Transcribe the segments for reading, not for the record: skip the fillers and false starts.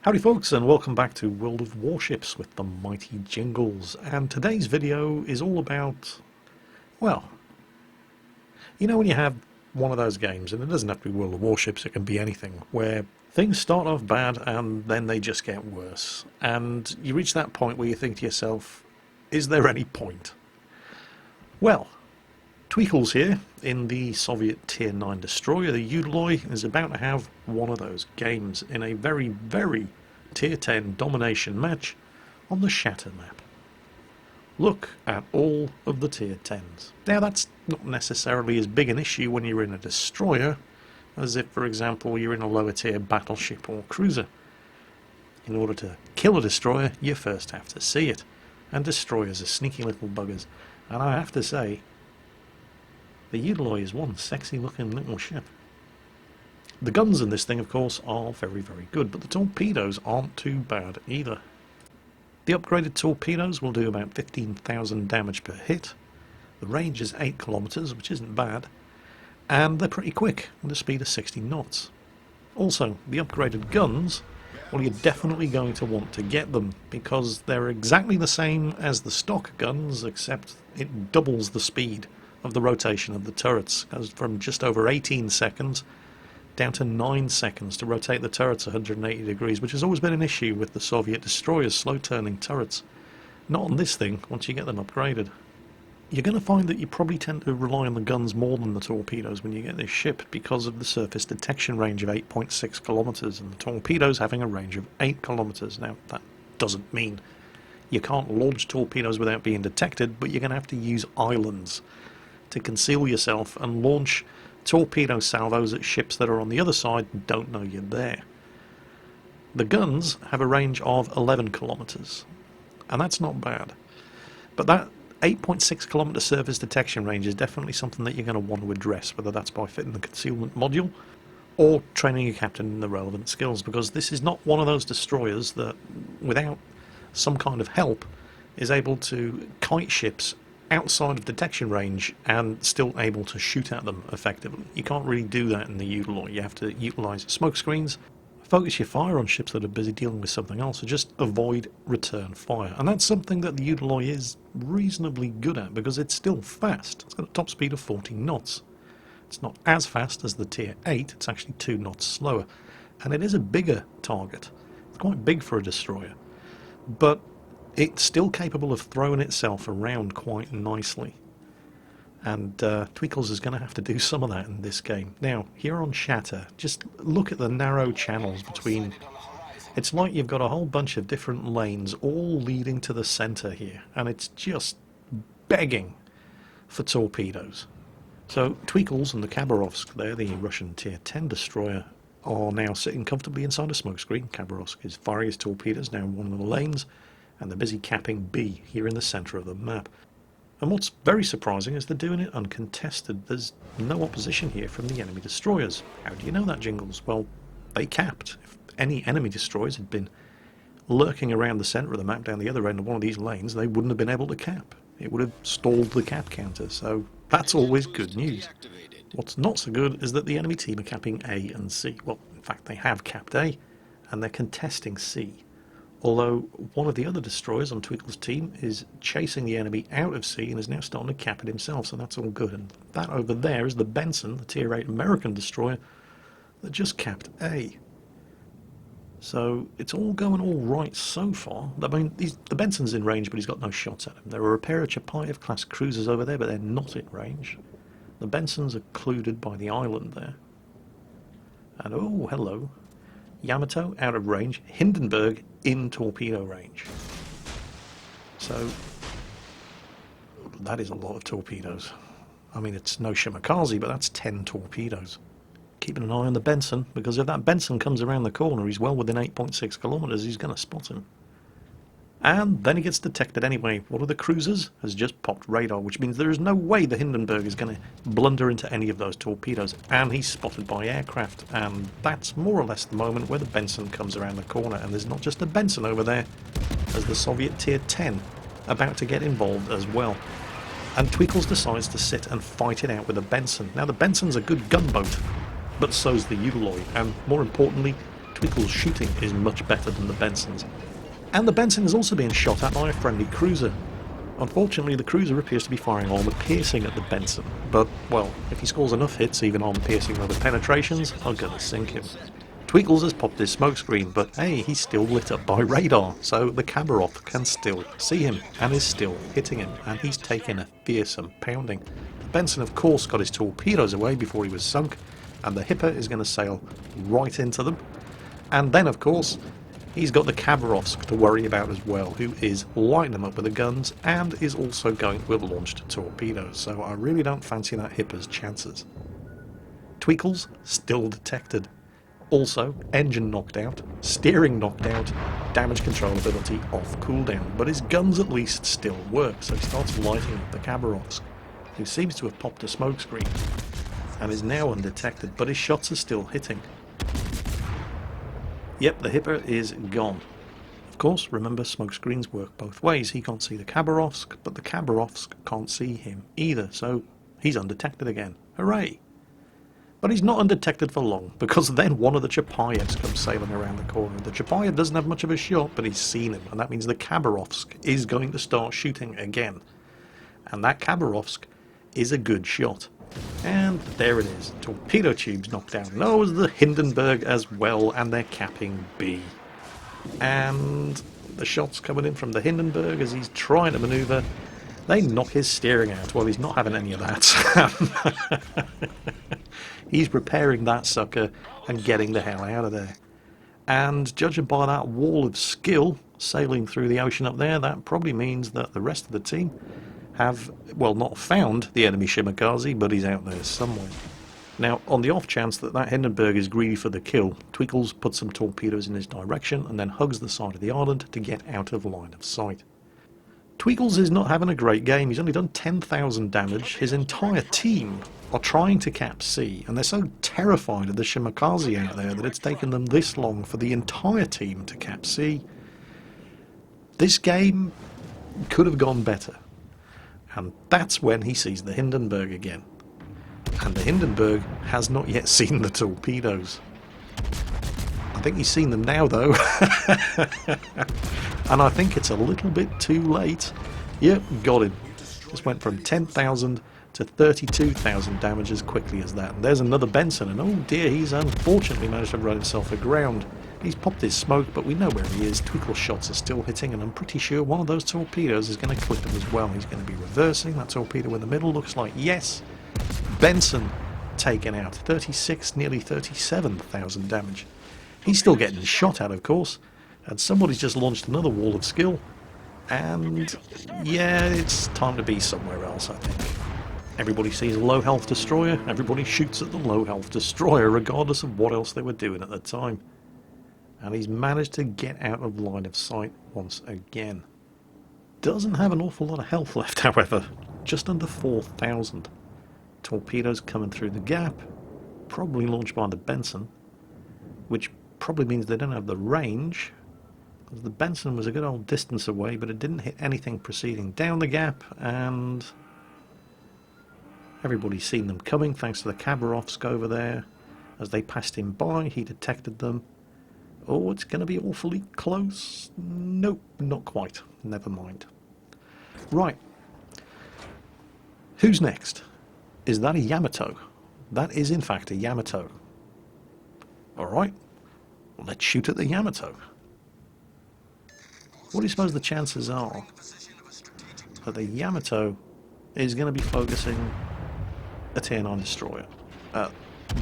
Howdy folks, and welcome back to World of Warships with the mighty Jingles. And today's video is all about, well, you know when you have one of those games, and it doesn't have to be World of Warships, it can be anything, where things start off bad and then they just get worse. And you reach that point where you think to yourself, is there any point? Well, Tweakles here, in the Soviet Tier 9 destroyer, the Udaloy, is about to have one of those games in a very, very Tier 10 domination match on the Shatter map. Look at all of the Tier 10s. Now that's not necessarily as big an issue when you're in a destroyer as if, for example, you're in a lower tier battleship or cruiser. In order to kill a destroyer, you first have to see it, and destroyers are sneaky little buggers, and I have to say, the Udaloy is one sexy looking little ship. The guns in this thing, of course, are very, very good, but the torpedoes aren't too bad either. The upgraded torpedoes will do about 15,000 damage per hit. The range is 8 kilometers, which isn't bad, and they're pretty quick, with a speed of 60 knots. Also, the upgraded guns, well, you're definitely going to want to get them, because they're exactly the same as the stock guns, except it doubles the speed of the rotation of the turrets. Goes from just over 18 seconds down to 9 seconds to rotate the turrets 180 degrees, which has always been an issue with the Soviet destroyers, slow turning turrets. Not on this thing once you get them upgraded. You're going to find that you probably tend to rely on the guns more than the torpedoes when you get this ship because of the surface detection range of 8.6 kilometers and the torpedoes having a range of 8 kilometers. Now that doesn't mean you can't launch torpedoes without being detected, but you're going to have to use islands to conceal yourself and launch torpedo salvos at ships that are on the other side and don't know you're there. The guns have a range of 11 kilometers, and that's not bad. But that 8.6 kilometer surface detection range is definitely something that you're going to want to address, whether that's by fitting the concealment module or training your captain in the relevant skills, because this is not one of those destroyers that, without some kind of help, is able to kite ships outside of detection range and still able to shoot at them effectively. You can't really do that in the Udaloy. You have to utilise smoke screens, focus your fire on ships that are busy dealing with something else, or just avoid return fire. And that's something that the Udaloy is reasonably good at because it's still fast. It's got a top speed of 40 knots. It's not as fast as the Tier 8, it's actually 2 knots slower. And it is a bigger target. It's quite big for a destroyer. But it's still capable of throwing itself around quite nicely. And Tweakles is going to have to do some of that in this game. Now, here on Shatter, just look at the narrow channels between. It's like you've got a whole bunch of different lanes all leading to the centre here, and it's just begging for torpedoes. So Tweakles and the Khabarovsk there, the Russian Tier 10 destroyer, are now sitting comfortably inside a smokescreen. Khabarovsk is firing his torpedoes down one of the lanes, and they're busy capping B here in the centre of the map. And what's very surprising is they're doing it uncontested. There's no opposition here from the enemy destroyers. How do you know that, Jingles? Well, they capped. If any enemy destroyers had been lurking around the centre of the map down the other end of one of these lanes, they wouldn't have been able to cap. It would have stalled the cap counter, so that's always good news. What's not so good is that the enemy team are capping A and C. Well, in fact, they have capped A, and they're contesting C. Although one of the other destroyers on Tweakles' team is chasing the enemy out of C and is now starting to cap it himself, so that's all good. And that over there is the Benson, the Tier 8 American destroyer, that just capped A. So it's all going all right so far. I mean, the Benson's in range, but he's got no shots at him. There are a pair of Chapayev-class cruisers over there, but they're not in range. The Bensons are occluded by the island there. And oh, hello. Yamato out of range, Hindenburg in torpedo range. So that is a lot of torpedoes. I mean, it's no Shimakaze, but that's 10 torpedoes. Keeping an eye on the Benson, because if that Benson comes around the corner, he's well within 8.6 kilometers, he's going to spot him. And then he gets detected anyway. One of the cruisers has just popped radar, which means there is no way the Hindenburg is going to blunder into any of those torpedoes. And he's spotted by aircraft. And that's more or less the moment where the Benson comes around the corner. And there's not just a Benson over there. There's the Soviet Tier 10 about to get involved as well. And Tweakles decides to sit and fight it out with a Benson. Now, the Benson's a good gunboat, but so's the Udaloy. And more importantly, Tweakle's shooting is much better than the Benson's. And the Benson is also being shot at by a friendly cruiser. Unfortunately, the cruiser appears to be firing armor-piercing at the Benson, but, well, if he scores enough hits, even armor-piercing with other penetrations, are gonna sink him. Tweakles has popped his smokescreen, but hey, he's still lit up by radar, so the Kabarov can still see him, and is still hitting him, and he's taking a fearsome pounding. The Benson, of course, got his torpedoes away before he was sunk, and the Hipper is going to sail right into them. And then, of course, he's got the Khabarovsk to worry about as well, who is lighting them up with the guns and is also going to have launched torpedoes, so I really don't fancy that Hipper's chances. Tweakles still detected. Also, engine knocked out, steering knocked out, damage control ability off cooldown, but his guns at least still work, so he starts lighting up the Khabarovsk, who seems to have popped a smokescreen and is now undetected, but his shots are still hitting. Yep, the Hipper is gone. Of course, remember, smokescreens work both ways. He can't see the Khabarovsk, but the Khabarovsk can't see him either, so he's undetected again. Hooray! But he's not undetected for long, because then one of the Chapayevs comes sailing around the corner. The Chapayev doesn't have much of a shot, but he's seen him, and that means the Khabarovsk is going to start shooting again. And that Khabarovsk is a good shot. And there it is. Torpedo tubes knocked down. No, it's the Hindenburg as well, and they're capping B. And the shots coming in from the Hindenburg as he's trying to manoeuvre. They knock his steering out. Well, he's not having any of that. He's repairing that sucker and getting the hell out of there. And judging by that wall of skill sailing through the ocean up there, that probably means that the rest of the team have, well, not found the enemy Shimakaze, but he's out there somewhere. Now, on the off chance that that Hindenburg is greedy for the kill, Tweakles puts some torpedoes in his direction and then hugs the side of the island to get out of line of sight. Tweakles is not having a great game. He's only done 10,000 damage. His entire team are trying to cap C, and they're so terrified of the Shimakaze out there that it's taken them this long for the entire team to cap C. This game could have gone better. And that's when he sees the Hindenburg again. And the Hindenburg has not yet seen the torpedoes. I think he's seen them now, though. And I think it's a little bit too late. Yep, got him. Just went from 10,000 to 32,000 damage as quickly as that. And there's another Benson, and oh dear, he's unfortunately managed to run himself aground. He's popped his smoke, but we know where he is. Tweakle's shots are still hitting, and I'm pretty sure one of those torpedoes is going to clip him as well. He's going to be reversing. That torpedo in the middle looks like, yes, Benson taken out. 36, nearly 37,000 damage. He's still getting shot at, of course, and somebody's just launched another wall of skill. And yeah, it's time to be somewhere else, I think. Everybody sees a low health destroyer. Everybody shoots at the low health destroyer, regardless of what else they were doing at the time. And he's managed to get out of line of sight once again. Doesn't have an awful lot of health left, however. Just under 4,000. Torpedoes coming through the gap. Probably launched by the Benson. Which probably means they don't have the range. Because the Benson was a good old distance away, but it didn't hit anything proceeding down the gap. And everybody's seen them coming, thanks to the Khabarovsk over there. As they passed him by, he detected them. Oh, it's going to be awfully close. Nope, not quite. Never mind. Right. Who's next? Is that a Yamato? That is, in fact, a Yamato. Alright. Well, let's shoot at the Yamato. What do you suppose the chances are that the Yamato is going to be focusing a Tier 9 destroyer at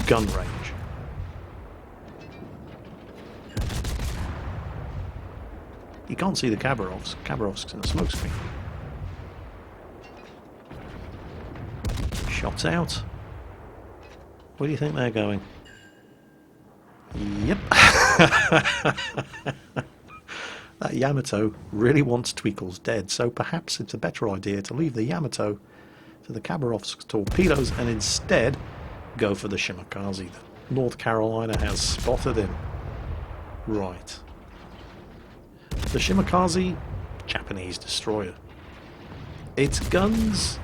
gun range? You can't see the Khabarovsk. Khabarovsk's in a smokescreen. Shots out. Where do you think they're going? Yep. That Yamato really wants Tweakles dead, so perhaps it's a better idea to leave the Yamato to the Khabarovsk's torpedoes and instead go for the Shimakaze. North Carolina has spotted him. Right. The Shimakaze, Japanese destroyer. Its guns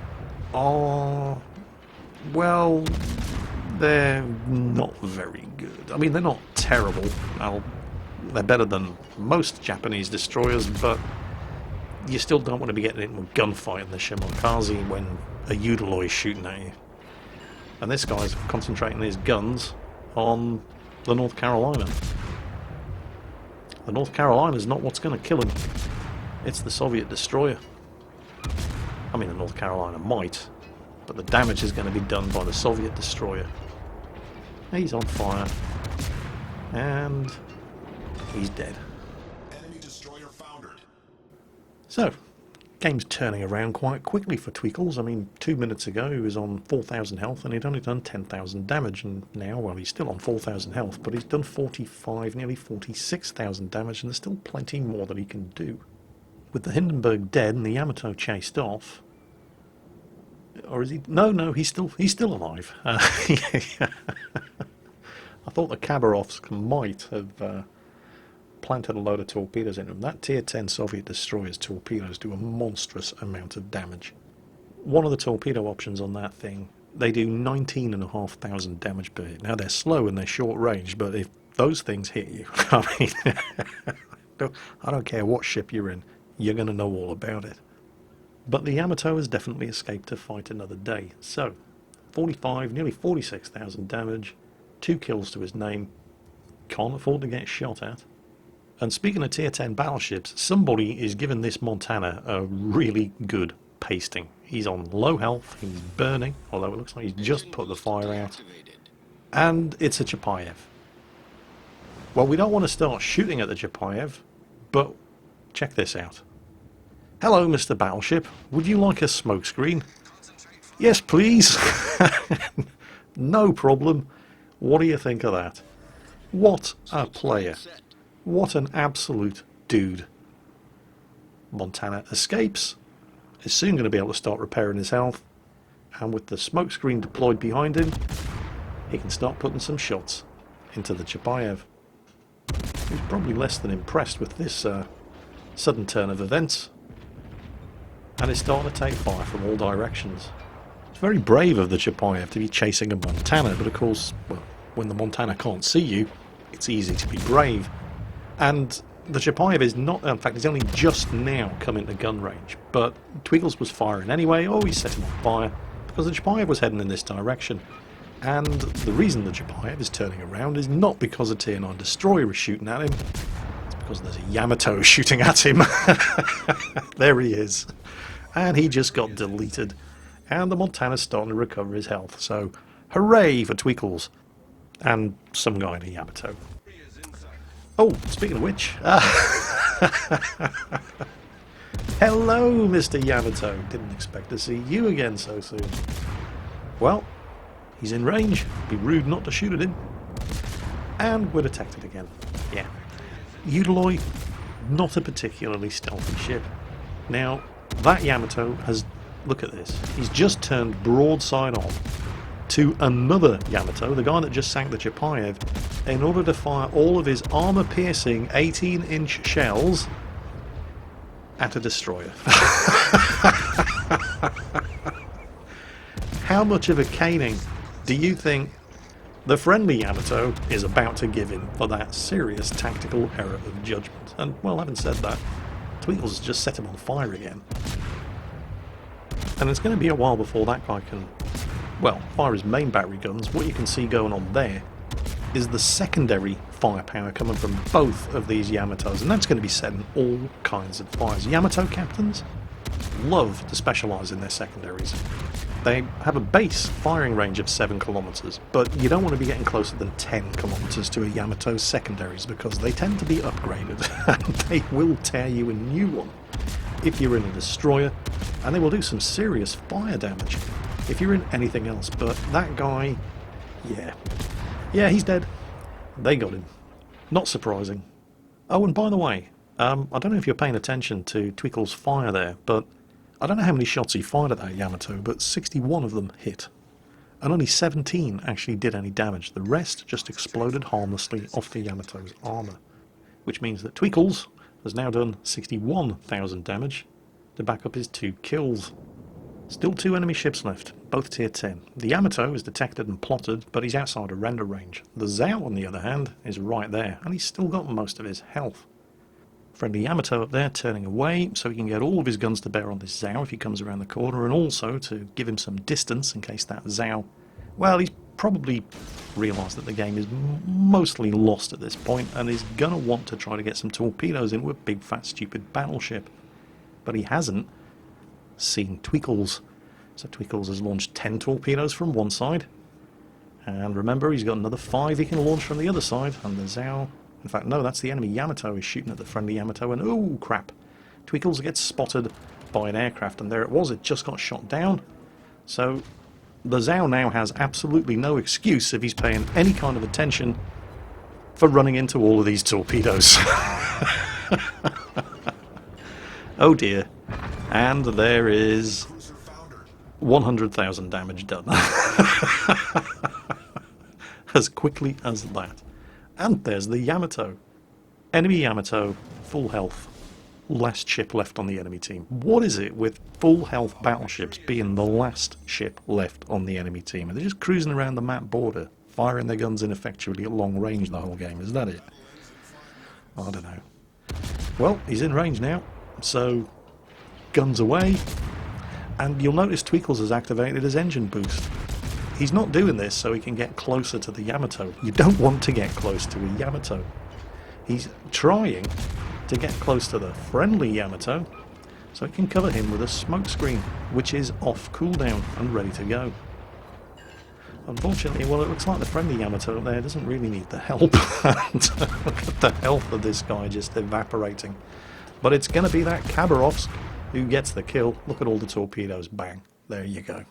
are, well, they're not very good. I mean, they're not terrible. They're better than most Japanese destroyers, but you still don't want to be getting into a gunfight in the Shimakaze when a Udaloi is shooting at you. And this guy's concentrating his guns on the North Carolina. The North Carolina's not what's going to kill him. It's the Soviet destroyer. I mean, the North Carolina might, but the damage is going to be done by the Soviet destroyer. He's on fire. And he's dead. Enemy destroyer foundered. So, game's turning around quite quickly for Tweakles. I mean, 2 minutes ago he was on 4,000 health and he'd only done 10,000 damage, and now, well, he's still on 4,000 health, but he's done 45, nearly 46,000 damage, and there's still plenty more that he can do. With the Hindenburg dead and the Yamato chased off, or is he? No, he's still alive. I thought the Khabarovsk might have planted a load of torpedoes into him. That Tier 10 Soviet destroyer's torpedoes do a monstrous amount of damage. One of the torpedo options on that thing, they do 19,500 damage per hit. Now they're slow and they're short range, but if those things hit you, I mean, I don't care what ship you're in, you're going to know all about it. But the Yamato has definitely escaped to fight another day. So, 45, nearly 46,000 damage, 2 kills to his name, can't afford to get shot at. And speaking of Tier 10 battleships, somebody is giving this Montana a really good pasting. He's on low health, he's burning, although it looks like he's just put the fire out. And it's a Chapayev. Well, we don't want to start shooting at the Chapayev, but check this out. Hello, Mr. Battleship. Would you like a smokescreen? Yes, please. No problem. What do you think of that? What a player. What an absolute dude. Montana escapes. Is soon going to be able to start repairing his health. And with the smokescreen deployed behind him, he can start putting some shots into the Chapayev. He's probably less than impressed with this sudden turn of events. And it's starting to take fire from all directions. It's very brave of the Chapayev to be chasing a Montana, but of course, well, when the Montana can't see you, it's easy to be brave. And the Chapayev is not, in fact, he's only just now come into gun range, but Tweakles was firing anyway. Oh, he set him on fire, because the Chapayev was heading in this direction. And the reason the Chapayev is turning around is not because a Tier 9 destroyer is shooting at him, it's because there's a Yamato shooting at him. There he is. And he just got deleted. And the Montana's starting to recover his health. So, hooray for Tweakles. And some guy in a Yamato. Oh, speaking of which... Hello, Mr. Yamato. Didn't expect to see you again so soon. Well, he's in range. Be rude not to shoot at him. And we're detected again. Yeah. Udaloi, not a particularly stealthy ship. Now... that Yamato has, look at this, he's just turned broadside on to another Yamato, the guy that just sank the Chapayev, in order to fire all of his armour-piercing 18-inch shells at a destroyer. How much of a caning do you think the friendly Yamato is about to give him for that serious tactical error of judgment? And, well, having said that, Tweakles has just set him on fire again. And it's going to be a while before that guy can, well, fire his main battery guns. What you can see going on there is the secondary firepower coming from both of these Yamatos, and that's going to be setting all kinds of fires. Yamato captains love to specialise in their secondaries. They have a base firing range of 7 kilometres, but you don't want to be getting closer than 10 kilometres to a Yamato's secondaries because they tend to be upgraded and they will tear you a new one if you're in a destroyer, and they will do some serious fire damage if you're in anything else. But that guy, yeah, he's dead. They got him. Not surprising. Oh, and by the way, I don't know if you're paying attention to Tweakles' fire there, but I don't know how many shots he fired at that Yamato, but 61 of them hit. And only 17 actually did any damage. The rest just exploded harmlessly off the Yamato's armour. Which means that Tweakles has now done 61,000 damage to back up his 2 kills. Still 2 enemy ships left, both tier 10. The Yamato is detected and plotted, but he's outside of render range. The Zhao, on the other hand, is right there, and he's still got most of his health. Friendly Yamato up there turning away, so he can get all of his guns to bear on this Zhao if he comes around the corner, and also to give him some distance in case that Zhao... Well, he's probably realised that the game is mostly lost at this point, and is going to want to try to get some torpedoes into a big fat stupid battleship. But he hasn't seen Tweakles. So Tweakles has launched 10 torpedoes from one side, and remember, he's got another 5 he can launch from the other side, and the Zhao... In fact, no, that's the enemy Yamato is shooting at the friendly Yamato, and oh crap, Tweakles gets spotted by an aircraft, and there it was, it just got shot down. So the Zhao now has absolutely no excuse if he's paying any kind of attention for running into all of these torpedoes. Oh dear. And there is 100,000 damage done. As quickly as that. And there's the Yamato. Enemy Yamato, full health. Last ship left on the enemy team. What is it with full health battleships being the last ship left on the enemy team? Are they just cruising around the map border, firing their guns ineffectually at long range the whole game? Is that it? I don't know. Well, he's in range now, so guns away. And you'll notice Tweakles has activated his engine boost. He's not doing this so he can get closer to the Yamato. You don't want to get close to a Yamato. He's trying to get close to the friendly Yamato so it can cover him with a smoke screen, which is off cooldown and ready to go. Unfortunately, well, it looks like the friendly Yamato up there doesn't really need the help. And look at the health of this guy just evaporating. But it's going to be that Khabarovsk who gets the kill. Look at all the torpedoes. Bang. There you go.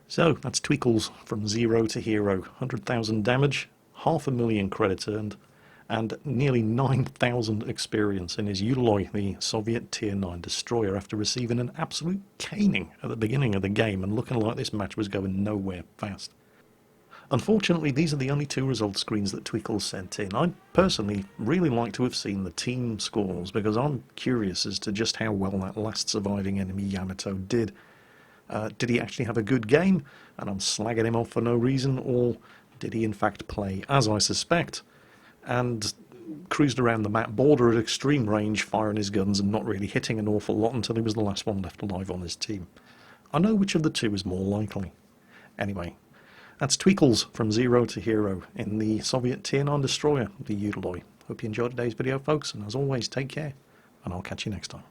So, that's Tweakles from 0 to hero. 100,000 damage, 500,000 credits earned, and nearly 9,000 experience in his Udaloy, the Soviet Tier 9 destroyer, after receiving an absolute caning at the beginning of the game and looking like this match was going nowhere fast. Unfortunately, these are the only 2 result screens that Tweakles sent in. I'd personally really like to have seen the team scores, because I'm curious as to just how well that last surviving enemy Yamato did. Did he actually have a good game, and I'm slagging him off for no reason, or did he in fact play as I suspect, and cruised around the map border at extreme range, firing his guns and not really hitting an awful lot until he was the last one left alive on his team? I know which of the 2 is more likely. Anyway, that's Tweakles from 0 to hero in the Soviet Tier 9 destroyer, the Udaloy. Hope you enjoyed today's video, folks, and as always, take care, and I'll catch you next time.